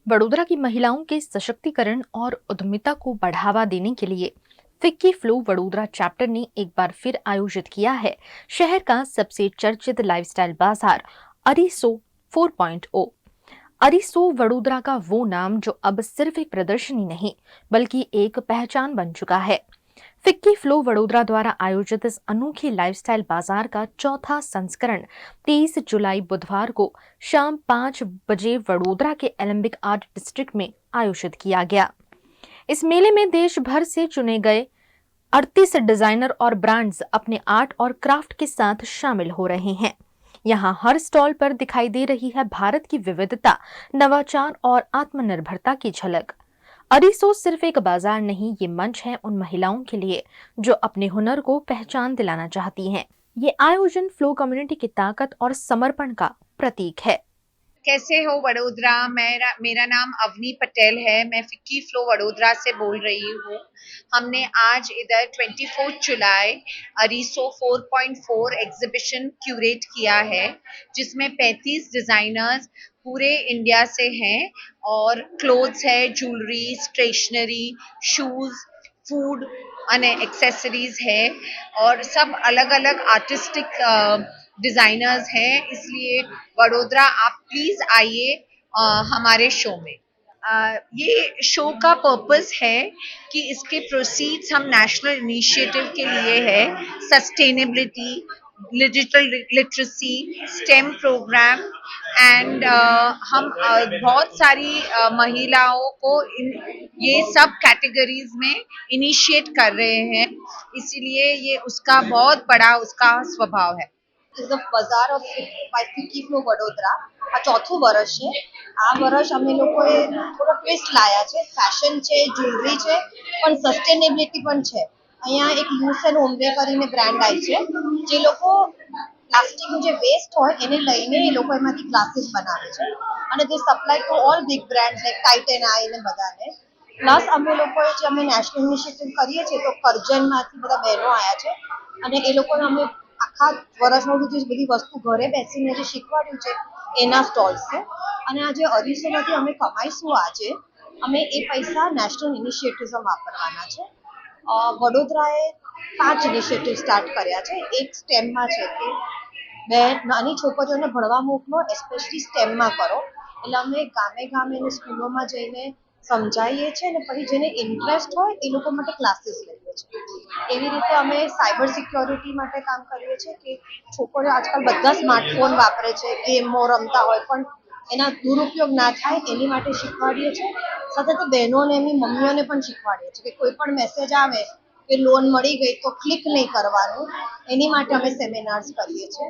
वडोदरा की महिलाओं के सशक्तिकरण और उद्यमिता को बढ़ावा देने के लिए फिक्की फ्लो वडोदरा चैप्टर ने एक बार फिर आयोजित किया है शहर का सबसे चर्चित लाइफस्टाइल बाजार अरिसो 4.0। अरिसो वडोदरा का वो नाम जो अब सिर्फ एक प्रदर्शनी नहीं बल्कि एक पहचान बन चुका है। फिक्की फ्लो वडोदरा द्वारा आयोजित इस अनोखे लाइफस्टाइल बाजार का चौथा संस्करण 23 जुलाई बुधवार को शाम 5 बजे वडोदरा के एलेम्बिक आर्ट डिस्ट्रिक्ट में आयोजित किया गया। इस मेले में देश भर से चुने गए 38 डिजाइनर और ब्रांड्स अपने आर्ट और क्राफ्ट के साथ शामिल हो रहे हैं। यहाँ हर स्टॉल पर दिखाई दे रही है भारत की विविधता, नवाचार और आत्मनिर्भरता की झलक। अरिसो सिर्फ एक बाजार नहीं, ये मंच है उन महिलाओं के लिए जो अपने हुनर को पहचान दिलाना चाहती हैं। ये आयोजन फ्लो कम्युनिटी की ताकत और समर्पण का प्रतीक है। कैसे हो वडोदरा। मेरा नाम अवनी पटेल है। मैं फिक्की फ्लो वडोदरा से बोल रही हूँ। हमने आज इधर 24 जुलाई अरिसो 4.4 एग्जीबिशन क्यूरेट किया है, जिसमें 35 डिजाइनर्स पूरे इंडिया से हैं और क्लोथ्स है, ज्वेलरी, स्टेशनरी, शूज, फूड અને एक्सेसरीज है और सब अलग अलग आर्टिस्टिक डिजाइनर्स हैं। इसलिए वडोदरा आप प्लीज आइए हमारे शो में। ये शो का पर्पस है कि इसके प्रोसीड्स हम नेशनल इनिशिएटिव के लिए है, sustainability, digital literacy, STEM program and हम बहुत सारी महिलाओं को ये सब कैटेगरीज में इनिशिएट कर रहे हैं, इसीलिए ये उसका बहुत बड़ा उसका स्वभाव है। Is the bazaar of by FICCI FLO Vadodara. આ ચોથું વર્ષ છે। આ વર્ષ અમે લોકોએ થોડો ટ્વિસ્ટ લાયા છે, ફેશન છે, જ્વેલરી છે, પણ સસ્ટેનેબિલિટી પણ છે। અહીંયા એક યુથ એન્ડ હોમવે કરીને બ્રાન્ડ આવી છે, જે લોકો પ્લાસ્ટિકનું જે વેસ્ટ હોય એને લઈને એ લોકો એમાંથી ગ્લાસીસ બનાવે છે અને તે supply to all big brands like Titan eye ને બધાને। પ્લસ અમે લોકોએ જે અમે નેશનલ ઇનિશિયેટિવ કરીએ છીએ તો કરજણમાંથી બધા બહેનો આવ્યા છે અને એ લોકોને અમે આખા વર્ષમાં જે બધી વસ્તુ ઘરે બેસીને જે શીખવાડ્યું છે એના સ્ટોલ્સ છે અને આજે અરીસોમાંથી અમે કમાઈશું આજે અમે એ પૈસા નેશનલ ઇનિશિયેટિવ્સમાં વાપરવાના છે। વડોદરાએ 5 ઇનિશિયેટિવ સ્ટાર્ટ કર્યા છે। એક સ્ટેમમાં છે કે બે નાની છોકરીઓને ભણવા મોકલો, એસ્પેશિયલી સ્ટેમમાં કરો, એટલે અમે ગામે ગામે અને સ્કૂલોમાં જઈને સમજાવીએ છીએ અને પછી જેને ઇન્ટરેસ્ટ હોય એ લોકો માટે ક્લાસીસ લઈએ છીએ। એવી રીતે અમે સાયબર સિક્યોરિટી માટે કામ કરીએ છીએ કે છોકરીઓ આજકાલ બધા સ્માર્ટફોન વાપરે છે, ગેમો રમતા હોય પણ એના દુરુપયોગ ના થાય એની માટે શીખવાડીએ છીએ। સાથે સાથે બહેનોને એમની મમ્મીઓને પણ શીખવાડીએ છીએ કે કોઈ પણ મેસેજ આવે કે લોન મળી ગઈ તો ક્લિક નહીં કરવાનું, એની માટે અમે સેમિનાર્સ કરીએ છીએ।